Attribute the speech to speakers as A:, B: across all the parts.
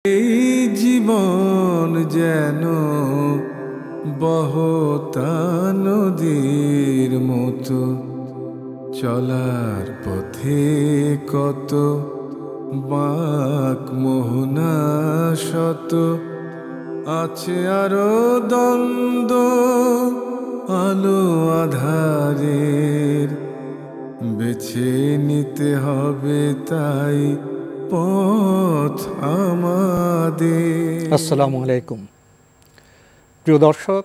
A: এই জীবন যেন বহতা নদীর মতো, চলার পথে কত বাঁক মোহনা শত, আছে আরো দ্বন্দ্ব আলো আধারের, বেছে নিতে হবে তাই পথ আমাদের।
B: আসসালামু আলাইকুম প্রিয় দর্শক,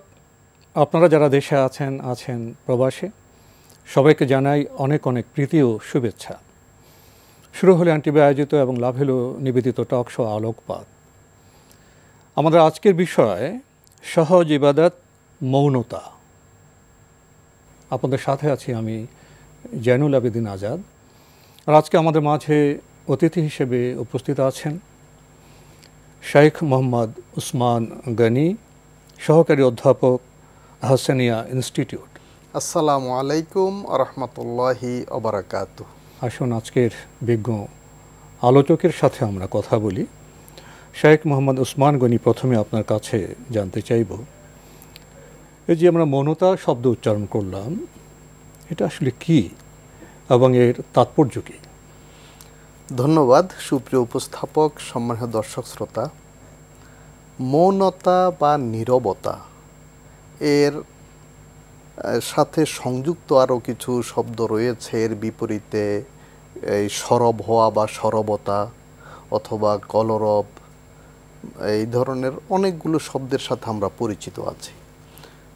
B: আপনারা যারা দেশে আছেন প্রবাসে, সবাইকে জানাই অনেক অনেক প্রীতি ও শুভেচ্ছা। শুরু হলে আন্টিবে আয়োজিত এবং লাভেলো নিবেদিত টক শো আলোকপাত। আমাদের আজকের বিষয় সহজ ইবাদত, মৌনতা। আপনাদের সাথে আছি আমি জয়নুল আবেদিন আজাদ। আর আজকে আমাদের মাঝে অতিথি হিসেবে উপস্থিত আছেন শেখ মোহাম্মদ উসমান গনি, সহকারী অধ্যাপক, আহসানিয়া ইনস্টিটিউট।
C: আসসালামু আলাইকুম রহমতুল্লাহি ওবারাকাতুহু।
B: আসুন আজকের বিজ্ঞ আলোচকের সাথে আমরা কথা বলি। শেখ মোহাম্মদ উসমান গনি, প্রথমে আপনার কাছে জানতে চাইব, এই যে আমরা মৌনতা শব্দ উচ্চারণ করলাম, এটা আসলে কি এবং এর তাৎপর্য কী?
C: ধন্যবাদ সুপ্রিয় উপস্থাপক, সম্মানীয় দর্শক শ্রোতা। মৌনতা বা নীরবতা এর সাথে সংযুক্ত আরও কিছু শব্দ রয়েছে। এর বিপরীতে এই সরব হওয়া বা সরবতা অথবা কলরব, এই ধরনের অনেকগুলো শব্দের সাথে আমরা পরিচিত আছি।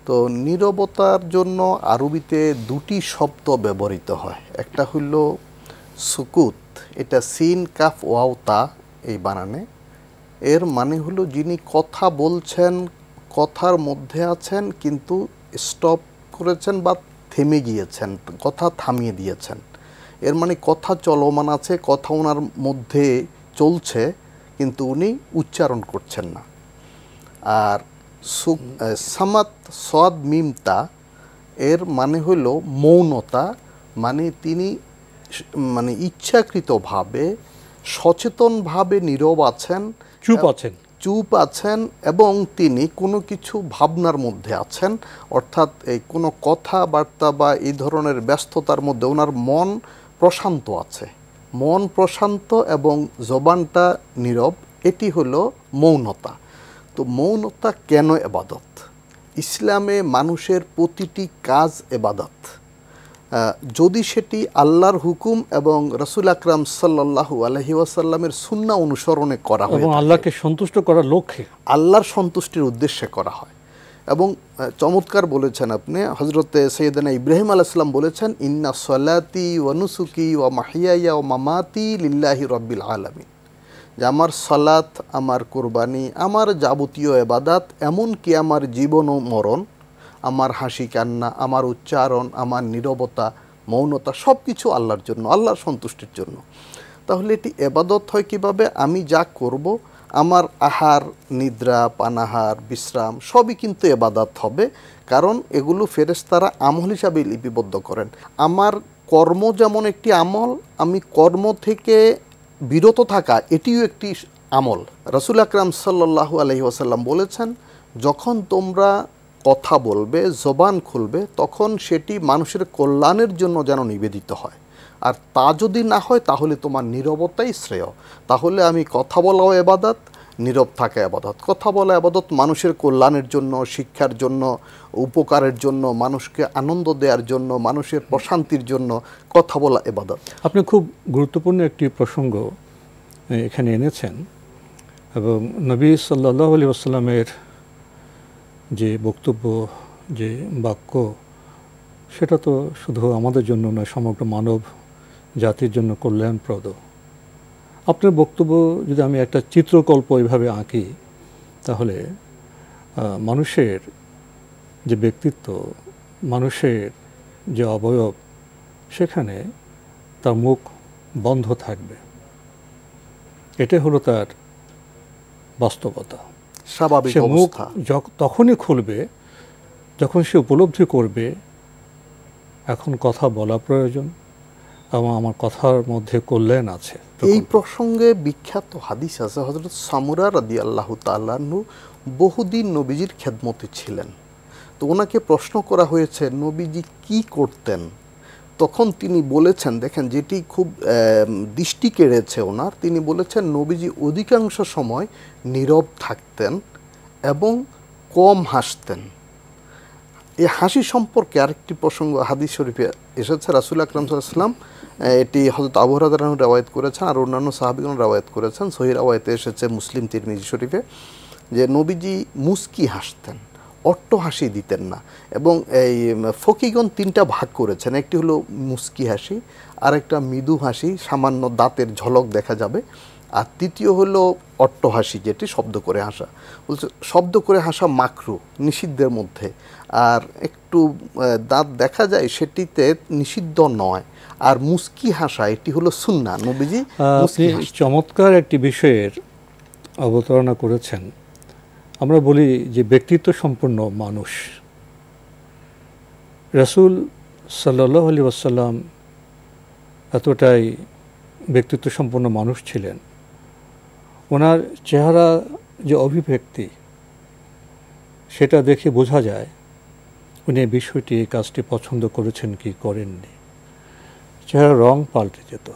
C: তো নীরবতার জন্য আরবিতে দুটি শব্দ ব্যবহৃত হয়। একটা হইল সুকুত, এটা সিন কাফ ওয়াও তা এই বানানে। এর মানে হলো যিনি কথা বলছেন, কথার মধ্যে আছেন কিন্তু স্টপ করেছেন বা থেমে গিয়েছেন, কথা থামিয়ে দিয়েছেন। এর মানে কথা চলমান আছে, কথা ওনার মধ্যে চলছে কিন্তু উনি উচ্চারণ করছেন না। আর সামাত সদ মিমতা, এর মানে হইল মৌনতা, মানে তিনি ইচ্ছাকৃতভাবে সচেতনভাবে নীরব আছেন, চুপ আছেন এবং তিনি কোনো কিছু ভাবনার মধ্যে আছেন। অর্থাৎ এই কোনো কথাবার্তা বা এই ধরনের ব্যস্ততার মধ্যে ওনার মন প্রশান্ত আছে, মন প্রশান্ত এবং জবানটা নীরব। এটি হলো মৌনতা। তো মৌনতা কেন এবাদত? ইসলামে মানুষের প্রতিটি কাজ এবাদত, যদি সেটি আল্লাহর হুকুম এবং রাসূল আকরাম সাল্লাল্লাহু আলাইহি ওয়াসাল্লামের সুন্নাহ অনুসরণে করা হয় এবং
B: আল্লাহকে সন্তুষ্ট করার লক্ষ্যে,
C: আল্লাহর সন্তুষ্টির উদ্দেশ্যে করা হয়। এবং চমৎকার বলেছেন আপনি, হযরতে সাইয়েদনা ইব্রাহিম আলাইহিস সালাম বলেছেন, ইন্না সলাতি ওয়া নুসুকি ওয়া মাহইয়ায়া ওয়া মামাতি লিল্লাহি রাব্বিল আলামিন, যে আমার সালাত, আমার কুরবানি, আমার যাবতীয় ইবাদত, এমনকি আমার জীবন ও মরণ, আমার হাসি কান্না, আমার উচ্চারণ, আমার নীরবতা, মৌনতা, সব কিছু আল্লাহর জন্য, আল্লাহর সন্তুষ্টির জন্য। তাহলে এটি ইবাদত হয় কীভাবে? আমি যা করব, আমার আহার, নিদ্রা, পানাহার, বিশ্রাম সবই কিন্তু ইবাদত হবে, কারণ এগুলো ফেরেশতারা আমল হিসাবে লিপিবদ্ধ করেন। আমার কর্ম যেমন একটি আমল, আমি কর্ম থেকে বিরত থাকা এটিও একটি আমল। রাসূল আকরাম সাল্লাল্লাহু আলাইহি ওয়াসাল্লাম বলেছেন, যখন তোমরা কথা বলবে, জবান খুলবে, তখন সেটি মানুষের কল্যাণের জন্য যেন নিবেদিত হয়। আর তা যদি না হয় তাহলে তোমার নীরবতাই শ্রেয়। তাহলে আমি কথা বলাও ইবাদত, নীরব থাকা ইবাদত। কথা বলা ইবাদত মানুষের কল্যাণের জন্য, শিক্ষার জন্য, উপকারের জন্য, মানুষকে আনন্দ দেওয়ার জন্য, মানুষের প্রশান্তির জন্য কথা বলা ইবাদত।
B: আপনি খুব গুরুত্বপূর্ণ একটি প্রসঙ্গ এখানে এনেছেন এবং নবী সাল্লাল্লাহু আলাইহি ওয়াসাল্লামের যে বক্তব্য, যে বাক্য, সেটা তো শুধু আমাদের জন্য নয়, সমগ্র মানব জাতির জন্য কল্যাণপ্রদ। আপনার বক্তব্য যদি আমি একটা চিত্রকল্প এইভাবে আঁকি, তাহলে মানুষের যে ব্যক্তিত্ব, মানুষের যে অবয়ব, সেখানে তার মুখ বন্ধ থাকবে। এটাই হলো তার বাস্তবতা,
C: স্বাভাবিক অবস্থা।
B: মুখ তখনই খুলবে যখন সে উপলব্ধি করবে এখন কথা বলা প্রয়োজন, এবং আমার কথার মধ্যে কল্যাণ আছে।
C: এই প্রসঙ্গে বিখ্যাত হাদিস আছে, হযরত সামুরা রাদিয়াল্লাহু তাআলা আনহু বহুদিন নবীজির খেদমতে ছিলেন। তো ওনাকে প্রশ্ন করা হয়েছে নবীজি কি করতেন, তখন তিনি বলেছেন, দেখেন যেটি খুব দৃষ্টি কেড়েছে ওনার, তিনি বলেছেন নবীজি অধিকাংশ সময় নীরব থাকতেন এবং কম হাসতেন। এই হাসি সম্পর্কে আরেকটি প্রসঙ্গ হাদিস শরীফে এসেছে, রাসূল আকরাম সাল্লাল্লাহু আলাইহি ওয়াসাল্লাম, এটি হযরত আবু হুরায়রা রাদিয়াল্লাহু আনহু রওয়ায়াত করেছেন আর অন্যান্য সাহাবীগণ রওয়ায়াত করেছেন, সহিহ রওয়ায়াতে এসেছে মুসলিম তিরমিজি শরীফে, যে নবীজি মুস্কি হাসতেন, অট্ট হাসি দিতেন না। এবং এই ফকিগণ তিনটা ভাগ করেছেন, একটি হলো মুস্কি হাসি, আরেকটা মৃদু হাসি সামান্য দাঁতের ঝলক দেখা যাবে, আর তৃতীয় হলো অট্ট হাসি যেটি শব্দ করে হাসা। বলছে শব্দ করে হাসা মাকরু, নিষিদ্ধের মধ্যে, আর একটু দাঁত দেখা যায় সেটিতে নিষিদ্ধ নয়, আর মুস্কি হাসা এটি হলো সুন্নাহ। নবীজি
B: চমৎকার একটি বিষয়ের অবতারণা করেছেন। আমরা বলি যে ব্যক্তিত্ব সম্পন্ন মানুষ, রাসূল সাল্লাল্লাহু আলাইহি ওয়াসাল্লাম এতটাই ব্যক্তিত্ব সম্পন্ন মানুষ ছিলেন, ওনার চেহারা যে অভিব্যক্তি সেটা দেখে বোঝা যায় উনি এই বিষয়টি, এই কাজটি পছন্দ করেছেন কি করেননি। চেহারার রং পাল্টে যেত।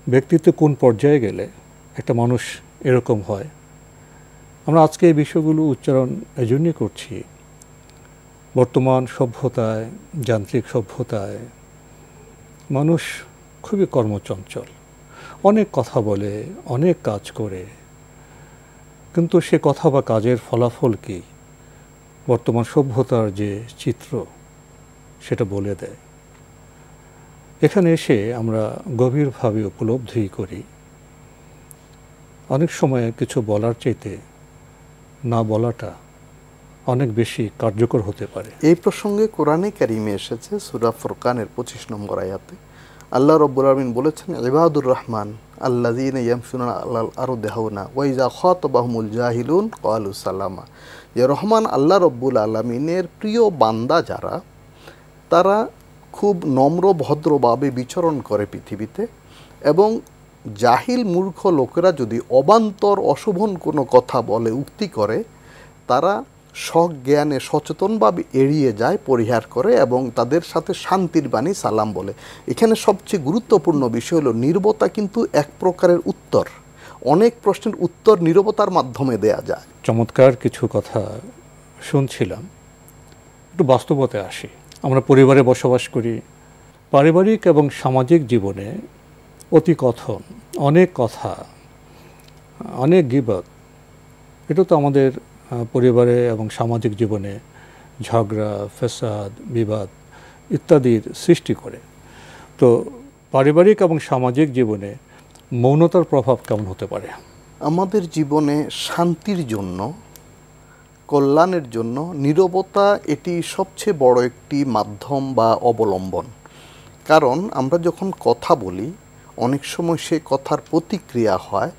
B: ব্যক্তিত্ব কোন পর্যায়ে গেলে একটা মানুষ এরকম হয়, আমরা আজকে এই বিষয়গুলো উচ্চারণ এজন্যই করছি, বর্তমান সভ্যতায়, যান্ত্রিক সভ্যতায় মানুষ খুবই কর্মচঞ্চল, অনেক কথা বলে, অনেক কাজ করে, কিন্তু সে কথা বা কাজের ফলাফল কি বর্তমান সভ্যতার যে চিত্র সেটা বলে দেয়। এখানে এসে আমরা গভীরভাবে উপলব্ধি করি অনেক সময় কিছু বলার চাইতে না বলাটা অনেক বেশি কার্যকর হতে পারে।
C: এই প্রসঙ্গে কোরআনে কারিমে এসেছে সূরা ফুরকানের 25 নম্বর আয়াতে আল্লাহ রাব্বুল আলামিন বলেছেন, ইবাদুর রহমান আল্লাযীনা ইয়ামশুনা আলাল আরদি হাওনা ওয়া ইযা খাতাবাহুমুল জাহিলুন ক্বালু সালামা। যে রহমান আল্লাহ রাব্বুল আলামিনের প্রিয় বান্দা যারা, তারা খুব নম্র ভদ্রভাবে বিচরণ করে পৃথিবীতে, এবং জাহিল মূর্খ লোকেরা যদি অবান্তর অশোভন কোনো কথা বলে, উক্তি করে, তারা সজ্ঞানে সচেতনভাবে এড়িয়ে যায়, পরিহার করে, এবং তাদের সাথে শান্তির বাণী সালাম বলে। এখানে সবচেয়ে গুরুত্বপূর্ণ বিষয় হলো নীরবতা কিন্তু এক প্রকারের উত্তর। অনেক প্রশ্নের উত্তর নীরবতার মাধ্যমে দেয়া যায়।
B: চমৎকার কিছু কথা শুনছিলাম। একটু বাস্তবতায় আসি। আমরা পরিবারে বসবাস করি, পারিবারিক এবং সামাজিক জীবনে অতি কথন, অনেক কথা, অনেক গীবত, এটা তো আমাদের পরিবারে এবং সামাজিক জীবনে ঝগড়া, ফ্যাসাদ, বিবাদ ইত্যাদির সৃষ্টি করে। তো পারিবারিক এবং সামাজিক জীবনে মৌনতার প্রভাব কেমন হতে পারে?
C: আমাদের জীবনে শান্তির জন্য, কল্যাণের জন্য নীরবতা এটি সবচেয়ে বড় একটি মাধ্যম বা অবলম্বন। কারণ আমরা যখন কথা বলি অনেক সময় সে কথার প্রতিক্রিয়া হয়,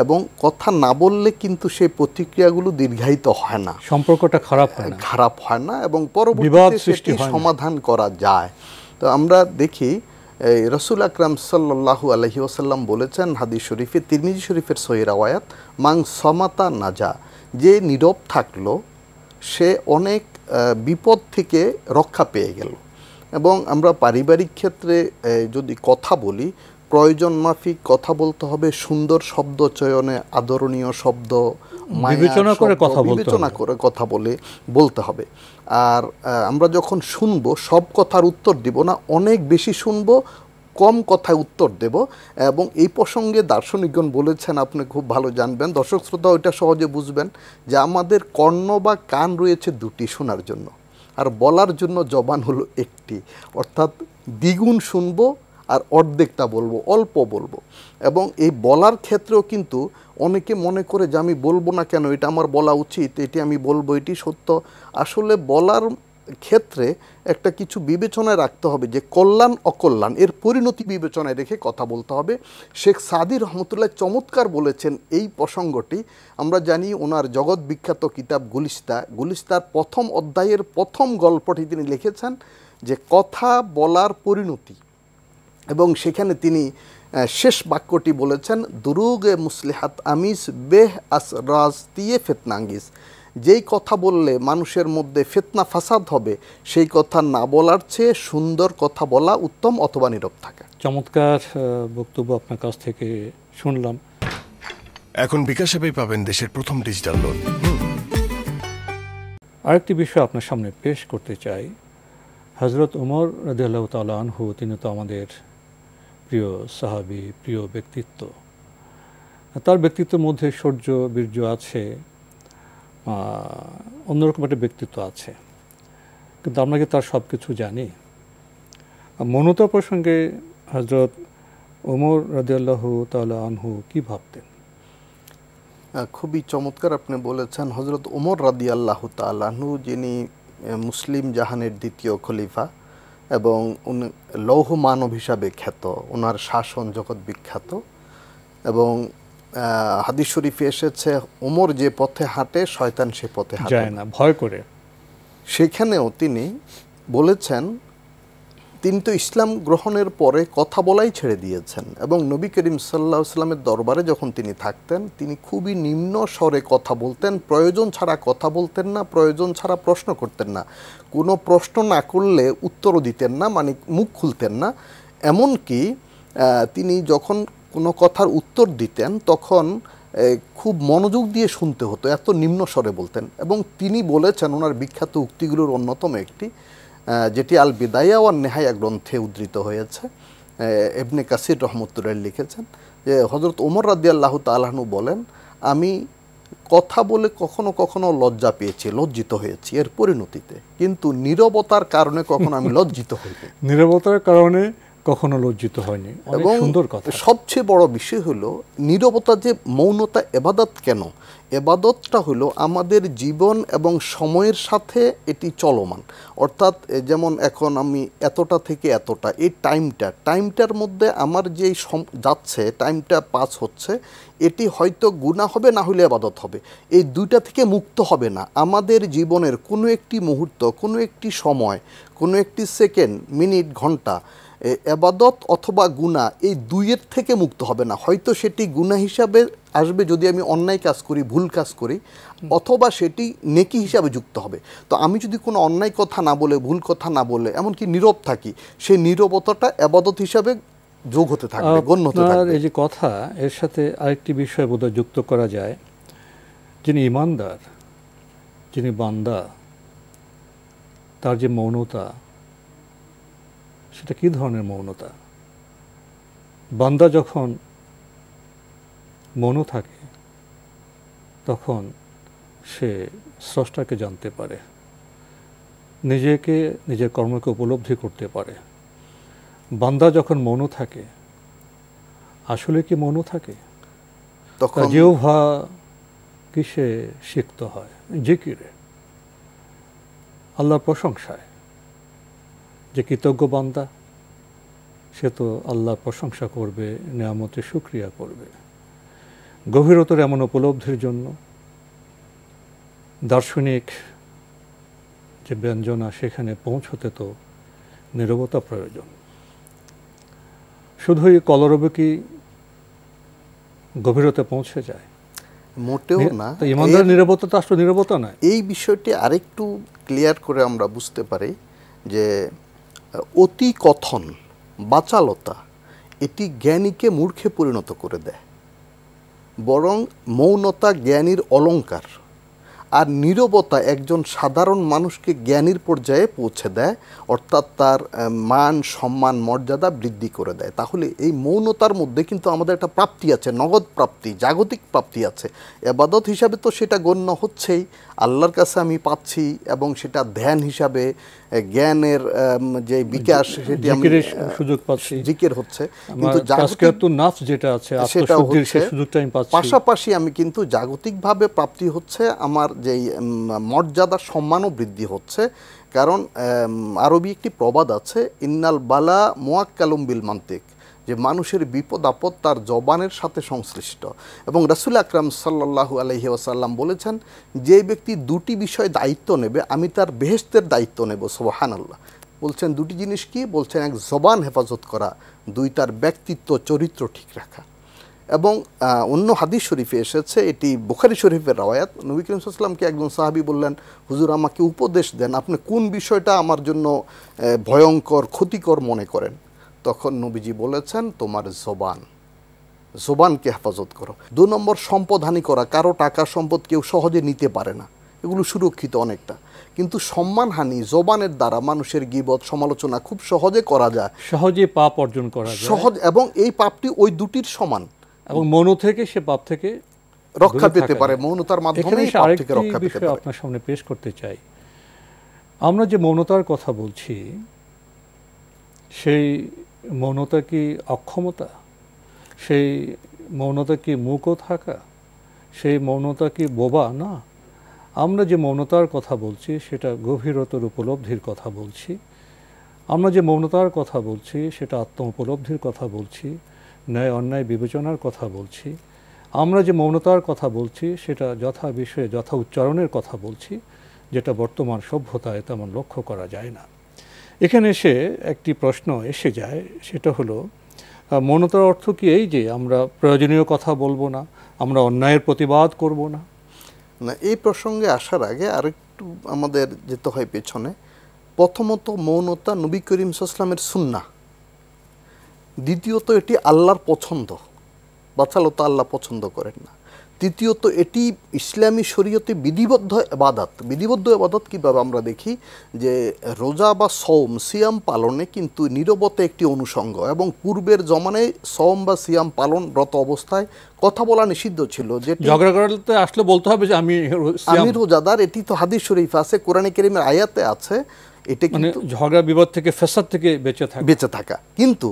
C: এবং কথা না বললে কিন্তু সেই প্রতিক্রিয়াগুলো দীর্ঘায়িত হয় না,
B: সম্পর্কটা খারাপ হয় না, এবং পরবর্তীতে সেটি সমাধান করা যায়। তো আমরা দেখি রাসূল আকরাম সাল্লাল্লাহু আলাইহি ওয়াসাল্লাম বলেছেন হাদিস শরীফে, তিরমিজি শরীফের সহিহ রাওয়ায়াত, মান সামাতা নাজা, যে নীরব থাকলো সে অনেক বিপদ থেকে রক্ষা পেয়ে গেল। এবং আমরা পারিবারিক ক্ষেত্রে যদি কথা বলি, প্রয়োজন মাফিক কথা বলতে হবে, সুন্দর শব্দ চয়নে, আদরণীয় শব্দ বিবেচনা
C: করে কথা বলতে হবে। আর আমরা যখন শুনবো সব কথার উত্তর দিব না, অনেক বেশি শুনবো, কম কথায় উত্তর দেব। এবং এই প্রসঙ্গে দার্শনিকগণ বলেছেন, আপনি খুব ভালো জানবেন, দর্শক শ্রোতা ওইটা সহজে বুঝবেন, যে আমাদের কর্ণ বা কান রয়েছে দুটি শোনার জন্য, আর বলার জন্য জবান হলো একটি। অর্থাৎ দ্বিগুণ শুনবো আর অর্ধেকটা বলবো, অল্প বলবো। এবং এই বলার ক্ষেত্রেও কিন্তু অনেকে মনে করে যে আমি বলবো না কেন, এটা আমার বলা উচিত, এটি আমি বলবো, এটি সত্য। আসলে বলার ক্ষেত্রে একটা কিছু বিবেচনায় রাখতে হবে, যে কল্যাণ অকল্যাণ এর পরিণতি বিবেচনায় রেখে কথা বলতে হবে। শেখ সাদি রহমতুল্লাহ চমৎকার বলেছেন এই প্রসঙ্গটি। আমরা জানি ওনার জগৎ বিখ্যাত কিতাব গুলিস্তার প্রথম অধ্যায়ের প্রথম গল্পটি তিনি লিখেছেন, যে কথা বলার পরিণতি এবং সেখানে তিনি শেষ বাক্যটি বলেছেন, দুরুগে মুসলিহাত আমিস বেহ আসরাজ দিয়ে ফেতনাঙ্গিস, যেই কথা বললে মানুষের মধ্যে ফিতনা ফাসাদ হবে সেই কথা না বলার চেয়ে সুন্দর কথা বলা উত্তম অথবা নীরব থাকা।
B: চমৎকার বক্তব্য আপনার কাছ থেকে শুনলাম।
D: এখন বিকাশ অ্যাপেই পাবেন দেশের প্রথম ডিজিটাল লোন।
B: আরেকটি বিষয় আপনার সামনে পেশ করতে চাই। হযরত ওমর রাদিয়াল্লাহু তাআলা আনহু, তিনি তো আমাদের প্রিয় সাহাবী, প্রিয় ব্যক্তিত্ব। তার ব্যক্তিত্বের মধ্যে শৌর্য বীর্য আছে, অন্যরকম একটা ব্যক্তিত্ব আছে, কিন্তু আমরা কি তার সব কিছু জানি? মনতা প্রসঙ্গে হযরত ওমর রাদিয়াল্লাহু তাআলা আনহু কি ভাবতেন?
C: খুবই চমৎকার আপনি বলেছেন। হযরত ওমর রাদিয়াল্লাহু তাআলা আনহু, যিনি মুসলিম জাহানের দ্বিতীয় খলিফা এবং উনি লৌহ মানব হিসাবে খ্যাত, ওনার শাসন জগৎ বিখ্যাত। এবং হাদিস শরীফে এসেছে, ওমর যে পথে হাঁটে শয়তান সে পথে হাঁটে
B: যায় না, ভয় করে।
C: সেখানেও তিনি বলেছেন, তিনি তো ইসলাম গ্রহণের পরে কথা বলাই ছেড়ে দিয়েছেন এবং নবী করিম সাল্লাল্লাহু আলাইহি ওয়াসাল্লামের দরবারে যখন তিনি থাকতেন, তিনি খুবই নিম্ন স্বরে কথা বলতেন, প্রয়োজন ছাড়া কথা বলতেন না, প্রয়োজন ছাড়া প্রশ্ন করতেন না, কোনো প্রশ্ন না করলে উত্তরও দিতেন না, মানে মুখ খুলতেন না। এমনকি তিনি যখন কোনো কথার উত্তর দিতেন তখন খুব মনোযোগ দিয়ে শুনতে হতো, এত নিম্ন স্বরে বলতেন। এবং তিনি বলেছেন, ওনার বিখ্যাত উক্তিগুলোর অন্যতম একটি, যেটি আল বিদায়া ওয়ান নেহায়া গ্রন্থে উদ্ধৃত হয়েছে, ইবনে কাসির রহমতুল্লাহ লিখেছেন যে হযরত ওমর রাদিয়াল্লাহু তাআলা আনহু বলেন, আমি কথা বলে কখনো কখনো লজ্জা পেয়েছি, লজ্জিত হয়েছি এর পরিণতিতে, কিন্তু নীরবতার কারণে কখনো আমি লজ্জিত হইনি।
B: নীরবতার কারণে কখনো লজ্জিত হয়নি। অনেক সুন্দর কথা।
C: সবচেয়ে বড় বিষয় হলো নীরবতা, যে মৌনতা এবাদত কেন? এবাদতটা হলো আমাদের জীবন এবং সময়ের সাথে এটি চলমান। অর্থাৎ যেমন এখন আমি এতটা থেকে এতটা, এই টাইমটার মধ্যে আমার যেই যাচ্ছে, টাইমটা পাস হচ্ছে, এটি হয়তো গুনাহ হবে, না হলে এবাদত হবে। এই দুইটা থেকে মুক্ত হবে না। আমাদের জীবনের কোনো একটি মুহূর্ত, কোনো একটি সময়, কোনো একটি সেকেন্ড, মিনিট, ঘন্টা এবাদত অথবা গুনাহ, এই দুইয়ের থেকে মুক্ত হবে না। হয়তো সেটি গুনাহ হিসাবে আসবে যদি আমি অন্যায় কাজ করি, ভুল কাজ করি, অথবা সেটি নেকি হিসাবে যুক্ত হবে। তো আমি যদি কোনো অন্যায় কথা না বলে, ভুল কথা না বলে, এমনকি নীরব থাকি, সেই নীরবতাটা এবাদত হিসাবে যোগ হতে থাকবে, গণ্য হতে থাকবে।
B: এই যে কথা, এর সাথে আরেকটি বিষয় বোধহয় যুক্ত করা যায়। যিনি ইমানদার, যিনি বান্দা, তার যে মৌনতা, সেটা কী ধরনের মৌনতা? বান্দা যখন মৌন থাকে তখন সে স্রষ্টাকে জানতে পারে, নিজেকে, নিজের কর্মকে উপলব্ধি করতে পারে। বান্দা যখন মৌন থাকে, আসলে কি মৌন থাকে? তখন জিহ্বা কিসে সিক্ত হয়? জিকিরে, আল্লাহর প্রশংসায়। যে কৃতজ্ঞ বান্দা, সে তো আল্লাহর প্রশংসা করবে, নিয়ামতের শুকরিয়া করবে। গভীরতর এমন উপলব্ধির জন্য দার্শনিক যে ব্যঞ্জনা, সেখানে পৌঁছতে তো নীরবতা প্রয়োজন। শুধুই কলরবে কি গভীরতা পৌঁছে যায়?
C: মোটেও না।
B: ইমানদার নীরবতা তো আসলে নীরবতা নয়।
C: এই বিষয়টি আরেকটু ক্লিয়ার করে আমরা বুঝতে পারি যে অতি কথন, বাচালতা, এটি জ্ঞানীকে মূর্খে পরিণত করে দেয়। বরং মৌনতা জ্ঞানীর অলংকার, আর নীরবতা একজন সাধারণ মানুষকে জ্ঞানীর পর্যায়ে পৌঁছে দেয়, অর্থাৎ তার মান, সম্মান, মর্যাদা বৃদ্ধি করে দেয়। তাহলে এই মৌনতার মধ্যে কিন্তু আমাদের একটা প্রাপ্তি আছে, নগদ প্রাপ্তি, জাগতিক প্রাপ্তি আছে। এবাদত হিসাবে তো সেটা গণ্য হচ্ছেই, আল্লাহর কাছে আমি পাচ্ছি, এবং সেটা ধ্যান হিসাবে জ্ঞানের যে বিকাশ, সেটি আমি
B: সুযোগ পাচ্ছি,
C: জিকির হচ্ছে। কিন্তু
B: যেটা আছে, সেটা হচ্ছে
C: পাশাপাশি আমি কিন্তু জাগতিকভাবে প্রাপ্তি হচ্ছে, আমার যেই মর্যাদা, সম্মানও বৃদ্ধি হচ্ছে। কারণ আরবি একটি প্রবাদ আছে, ইন্নাল বালা মুয়াক্কালুম বিল মান্তিক, যে মানুষের বিপদ আপদ তার জবানের সাথে সংশ্লিষ্ট। এবং রাসূল আকরাম সাল্লাল্লাহু আলাইহি ওয়াসাল্লাম বলেছেন, যে ব্যক্তি দুটি বিষয় দায়িত্ব নেবে, আমি তার বেহেশতের দায়িত্ব নেব। সুবহানাল্লাহ। বলছেন দুটি জিনিস কি? বলছেন এক, জবান হেফাজত করা, দুই তার ব্যক্তিত্ব চরিত্র ঠিক রাখা। এবং অন্য হাদিস শরীফে এসেছে, এটি বুখারী শরীফের রওয়ায়াত, নবী করিম সাল্লাল্লাহু আলাইহি ওয়াসাল্লামকে একজন সাহাবী বললেন, হুজুর আমাকে উপদেশ দেন, আপনি কোন বিষয়টা আমার জন্য ভয়ঙ্কর ক্ষতিকর মনে করেন? তখন নবীজি বলেছেন, তোমার জবানকে হেফাজত করো। 2 নম্বর, সম্পদহানি করা। কারো টাকা সম্পদ কেউ সহজে নিতে পারে না, এগুলো সুরক্ষিত অনেকটা, কিন্তু সম্মানহানি জবানের দ্বারা মানুষের গীবত সমালোচনা খুব সহজে করা যায়,
B: সহজে পাপ অর্জন করা যায়
C: সহজ, এবং এই পাপটি ওই দুটির সমান,
B: এবং মন থেকে সে পাপ থেকে
C: রক্ষা পেতে পারে, মৌনতার মাধ্যমে পাপ থেকে রক্ষা পেতে পারে।
B: আপনার সামনে পেশ করতে চাই, আমরা যে মৌনতার কথা বলছি, সেই মৌনতা কি অক্ষমতা? সেই মৌনতা কি মূকও থাকা? সেই মৌনতা কি বোবা? না, আমরা যে মৌনতার কথা বলছি সেটা গভীরতর উপলব্ধির কথা বলছি। আমরা যে মৌনতার কথা বলছি সেটা আত্ম উপলব্ধির কথা বলছি, ন্যায় অন্যায় বিবেচনার কথা বলছি। আমরা যে মৌনতার কথা বলছি সেটা যথা বিষয়ে যথা উচ্চারণের কথা বলছি, যেটা বর্তমান সভ্যতায় তেমন লক্ষ্য করা যায় না। এখানে এসে একটি প্রশ্ন এসে যায়, সেটা হলো মৌনতার অর্থ কি এই যে আমরা প্রয়োজনীয় কথা বলবো না, আমরা অন্যায়ের প্রতিবাদ করব না?
C: না, এই প্রসঙ্গে আসার আগে আরেকটু আমাদের যেতে হয় পেছনে। প্রথমত, মৌনতা নবী করিম সাল্লাল্লাহু আলাইহি ওয়াসাল্লামের সুন্নাহ। দ্বিতীয়ত, এটি আল্লাহর পছন্দ, বাচালতা আল্লাহ পছন্দ করেন না। তৃতীয়ত, এটি ইসলামী শরীয়তে বিধিবদ্ধ ইবাদত। বিধিবদ্ধ ইবাদত কীভাবে আমরা দেখি যে রোজা বা সওম সিয়াম পালনে কিন্তু নীরবতা একটি অনুষঙ্গ, এবং পূর্বের জমানায় সওম বা সিয়াম পালনরত অবস্থায় কথা বলা নিষিদ্ধ ছিল। যে
B: ঝগড়া করতে আসলে বলতে হবে যে আমি
C: রোজাদার, এটি তো হাদিস শরীফ আছে, কোরআনে কারীমের আয়াতে আছে। এটা কিন্তু
B: ঝগড়া বিবাদ থেকে, ফেসাদ থেকে বেঁচে থাকা।
C: কিন্তু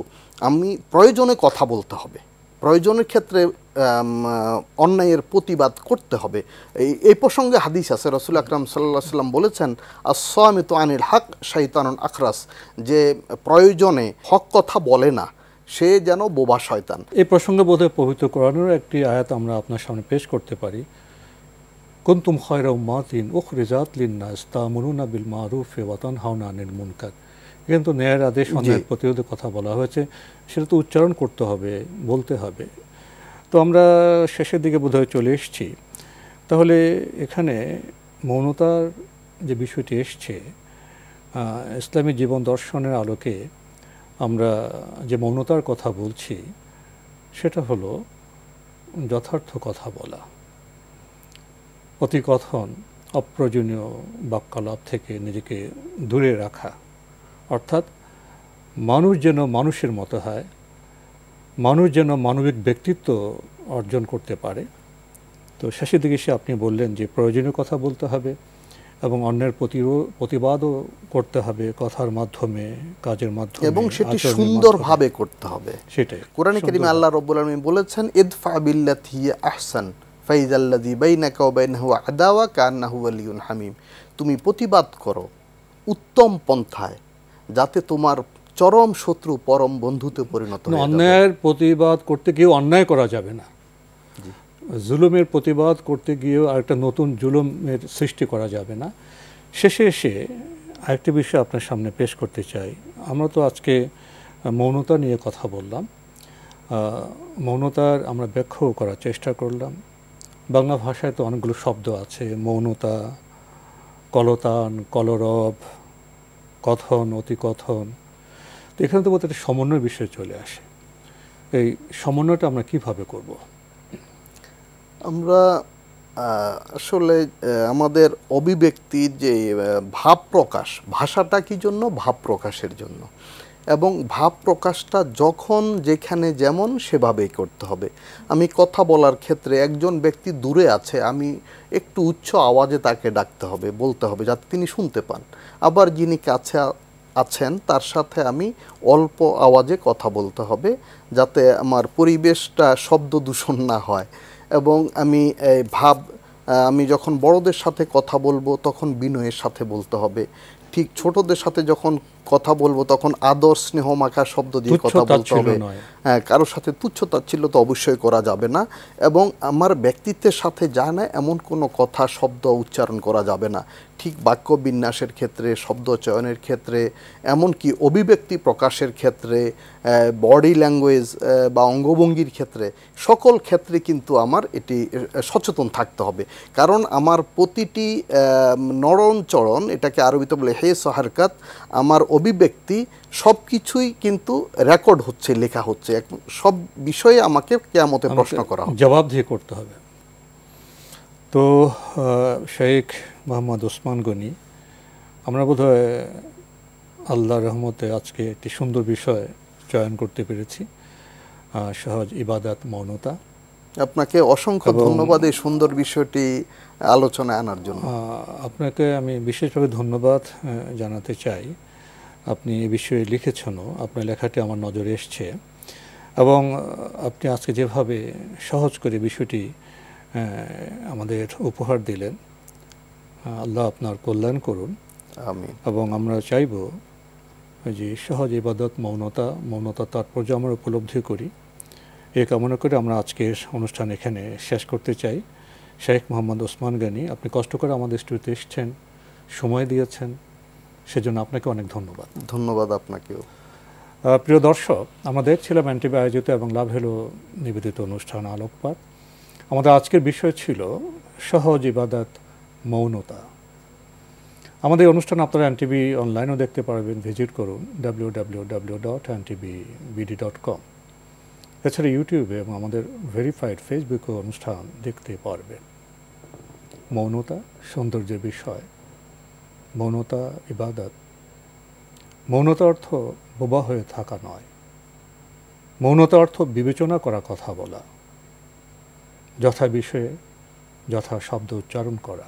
C: আমি প্রয়োজনে কথা বলতে হবে, প্রয়োজনের ক্ষেত্রে অন্যায়ের প্রতিবাদ করতে হবে। এই প্রসঙ্গে হাদিস আছে, রাসূল আকরাম সাল্লাল্লাহু আলাইহি ওয়াসাল্লাম বলেছেন, আস-সামিতু আনিল হক শাইতানুন আখরাস, যে প্রয়োজনে হক কথা বলে না সে যেন বোবা শয়তান।
B: এই প্রসঙ্গে বোধহয় পবিত্র কোরআনের একটি আয়াত আমরা আপনার সামনে পেশ করতে পারি। কুনতুম খায়রা উম্মাতিন উখরিজাত লিন-নাস তা'মুরুনা বিল মা'রুফি ওয়া তানহাউনা আনিল মুনকার। কিন্তু ন্যায়ের আদেশ, অন্যায়ের প্রতিরোধের কথা বলা হয়েছে, সেটা তো উচ্চারণ করতে হবে, বলতে হবে। তো আমরা শেষের দিকে বোধহয় চলে এসেছি। তাহলে এখানে মৌনতার যে বিষয়টি এসছে, ইসলামী জীবন দর্শনের আলোকে আমরা যে মৌনতার কথা বলছি সেটা হলো যথার্থ কথা বলা, অতিকথন, অপ্রয়োজনীয় বাক্যালাপ থেকে নিজেকে দূরে রাখা, অর্থাৎ মানুষ যেন মানুষের মতো হয়, মানুষ যেন মানবিক ব্যক্তিত্ব অর্জন করতে পারে। তো শেষের দিকে এসে আপনি বললেন যে প্রয়োজনীয় কথা বলতে হবে এবং অন্যের প্রতিবাদও করতে হবে, কথার মাধ্যমে, কাজের মাধ্যমে,
C: এবং সেটি সুন্দরভাবে করতে হবে।
B: সেটাই
C: কোরআনে কারীমে আল্লাহ রাব্বুল আলামিন বলেছেন, ইদফা বিল্লাতি হিয়া আহসান ফাইজাল্লাযী বাইনাকা ওয়া বাইনাহু আদাওয়া কান্নাহু ওয়ালিয়ুন হামিম। তুমি প্রতিবাদ করো উত্তম পন্থায়, যাতে তোমার চরম শত্রু পরম বন্ধুতে পরিণত হয়।
B: অন্যায়ের প্রতিবাদ করতে গিয়েও অন্যায় করা যাবে না, জুলুমের প্রতিবাদ করতে গিয়েও আরেকটা নতুন জুলুমের সৃষ্টি করা যাবে না। শেষে এসে আরেকটি বিষয় আপনার সামনে পেশ করতে চাই। আমরা তো আজকে মৌনতা নিয়ে কথা বললাম, মৌনতার আমরা ব্যাখ্যাও করার চেষ্টা করলাম। বাংলা ভাষায় তো অনেকগুলো শব্দ আছে, মৌনতা, কলতান, কলরব, কথন, অতিকথন। তো এখানে তো বোধহয় একটা সমন্বয়ের বিষয় চলে আসে। এই সমন্বয়টা আমরা কিভাবে করব?
C: আমরা আসলে আমাদের অভিব্যক্তির যে ভাব প্রকাশ, ভাষাটা কি জন্য? ভাব প্রকাশের জন্য। এবং ভাব প্রকাশটা যখন যেখানে যেমন সেভাবেই করতে হবে। আমি কথা বলার ক্ষেত্রে একজন ব্যক্তি দূরে আছে, আমি একটু উচ্চ আওয়াজে তাকে ডাকতে হবে, বলতে হবে, যাতে তিনি শুনতে পান। আবার যিনি কাছে আছেন তার সাথে আমি অল্প আওয়াজে কথা বলতে হবে, যাতে আমার পরিবেশটা শব্দ দূষণ না হয়। এবং আমি যখন বড়দের সাথে কথা বলবো তখন বিনয়ের সাথে বলতে হবে। ঠিক ছোটদের সাথে যখন কথা বলবো তখন আদর স্নেহ মাখা শব্দ দিয়ে কথা বলতে হবে। হ্যাঁ, কারোর সাথে তুচ্ছতাচ্ছিল্য তো অবশ্যই করা যাবে না, এবং আমার ব্যক্তিত্বের সাথে যায় না এমন কোনো কথা শব্দ উচ্চারণ করা যাবে না। ঠিক বাক্য বিন্যাসের ক্ষেত্রে, শব্দ চয়নের ক্ষেত্রে, এমনকি অভিব্যক্তি প্রকাশের ক্ষেত্রে, বডি ল্যাঙ্গুয়েজ বা অঙ্গভঙ্গির ক্ষেত্রে, সকল ক্ষেত্রে কিন্তু আমার এটি সচেতন থাকতে হবে। কারণ আমার প্রতিটি নরণ চরণ, এটাকে আরবিতে বলে হে সহারকাত, আমার অভিব্যক্তি সব কিছুই কিন্তু রেকর্ড হচ্ছে, লেখা হচ্ছে। সব বিষয়ে আমাকে কিয়ামতে প্রশ্ন করা হবে,
B: জবাবদিহি করতে হবে। তো শেখ মোহাম্মদ ওসমান গনি, আমরা বোধহয় আল্লাহর রহমতে আজকে একটি সুন্দর বিষয় চয়ন করতে পেরেছি, সহজ ইবাদত মৌনতা।
C: আপনাকে অসংখ্য ধন্যবাদ এই সুন্দর বিষয়টি আলোচনায় আনার জন্য।
B: আপনাকে আমি বিশেষভাবে ধন্যবাদ জানাতে চাই। আপনি এ বিষয়ে লিখেছেনও, আপনার লেখাটি আমার নজরে এসছে, এবং আপনি আজকে যেভাবে সহজ করে বিষয়টি আমাদের উপহার দিলেন, আল্লাহ আপনার কল্যাণ করুন।
C: আমিন।
B: এবং আমরা চাইব যে সহজ ইবাদত মৌনতা তাৎপর্য আমরা উপলব্ধি করি। এই কামনা করে আমরা আজকের অনুষ্ঠান এখানে শেষ করতে চাই। শেখ মোহাম্মদ ওসমান গনি, আপনি কষ্ট করে আমাদের স্টুডিওতে এসেছেন, সময় দিয়েছেন, সেজন্য আপনাকে অনেক ধন্যবাদ।
C: ধন্যবাদ আপনাকেও।
B: প্রিয় দর্শক, আমরা দেখছিলাম এনটিভি আয়োজিত এবং লাভ হলো নিবেদিত অনুষ্ঠান আলোকপাত। আমাদের আজকের বিষয় ছিল সহজ ইবাদত মৌনতা। আমাদের অনুষ্ঠান আপনারা এনটিভি অনলাইনেও দেখতে পারবেন, ভিজিট করুন www.ntvbd.com। এছাড়া ইউটিউবে এবং আমাদের ভেরিফাইড ফেসবুকে অনুষ্ঠান দেখতে পারবেন। মৌনতা সৌন্দর্যের বিষয়, মৌনতা ইবাদত। মৌনতা অর্থ বোবা হয়ে থাকা নয়, মৌনতা অর্থ বিবেচনা করা, কথা বলা, যথা বিষয়ে যথা শব্দ উচ্চারণ করা।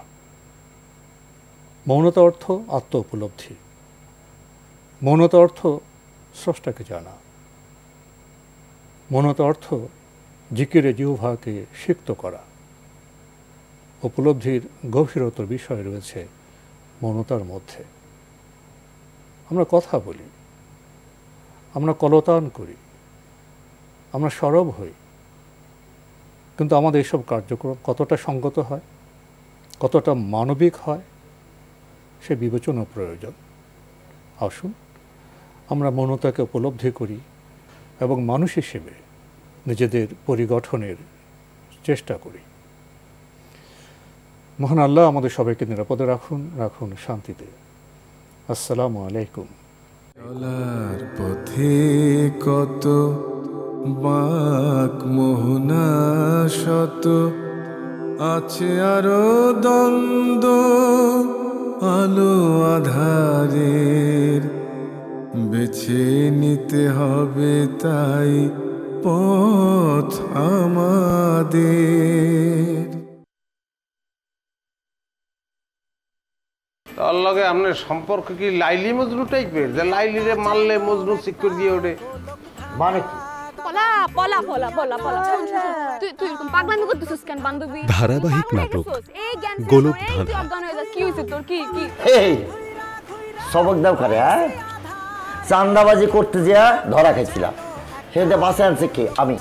B: মৌনতা অর্থ আত্ম উপলব্ধি, মৌনতা অর্থ স্রষ্টাকে জানা, মৌনতা অর্থ জিকিরে জিহ্বাকে সিক্ত করা। উপলব্ধির গভীরতার বিষয় রয়েছে মৌনতার মধ্যে। আমরা কথা বলি, আমরা কলতান করি, আমরা সরব হই, কিন্তু আমাদের এসব কার্যক্রম কতটা সঙ্গত হয়, কতটা মানবিক হয়, সে বিবেচনা প্রয়োজন। আসুন আমরা মৌনতাকে উপলব্ধি করি এবং মানুষ হিসেবে নিজেদের পরিগঠনের চেষ্টা করি। মহান আল্লাহ আমাদের সবাইকে নিরাপদে রাখুন শান্তিতে। আসসালামু আলাইকুম।
A: চলার পথে কত বাঁক মোহনা শত, আছে আরো দ্বন্দ্ব আলো আধারের, বেছে নিতে হবে তাই পথ আমাদের।
E: তার লগে আপনার সম্পর্ক কি লাইলি মজনু টাইপের, যে লাইলিরে মারলে মজনু সিকিউর দিয়ে ওঠে?
F: মানে কি?
G: ধারাবাহিক নাটক গোলকধাঁধা।
F: সবক দাও করে, চান্দাবাজি করতে যা ধরা খাইছিলাম, সেটা বাসে আনছে কে? আমি।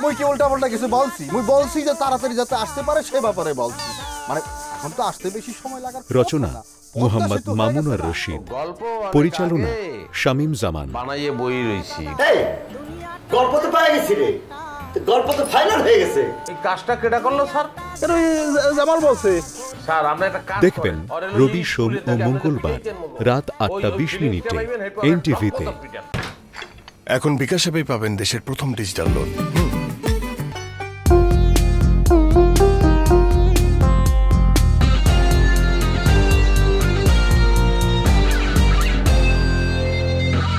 H: মুই কি উল্টা পাল্টা কিছু বলছি? মুই বলছি যে তাড়াতাড়ি যাতে আসতে পারে সে ব্যাপারে বলছি। মানে এখন তো আসতে বেশি সময় লাগার।
G: রচনা মোহাম্মদ মামুনুর রশিদ, পরিচালনা শামীম জামান।
E: বানাইয়ে বই রইছি।
F: গল্প তো পাই গেছি রে, গল্প তো ফাইনাল হয়ে গেছে।
E: এই কাজটা কেডা করলো স্যার?
H: জামাল বলছে।
E: স্যার আমরা একটা কাজ
G: দেখবেন রবি, সোম ও মঙ্গলবার রাত 8:20 এনটিভিতে।
D: এখন বিকাশ অ্যাপেই পাবেন দেশের প্রথম ডিজিটাল লোন।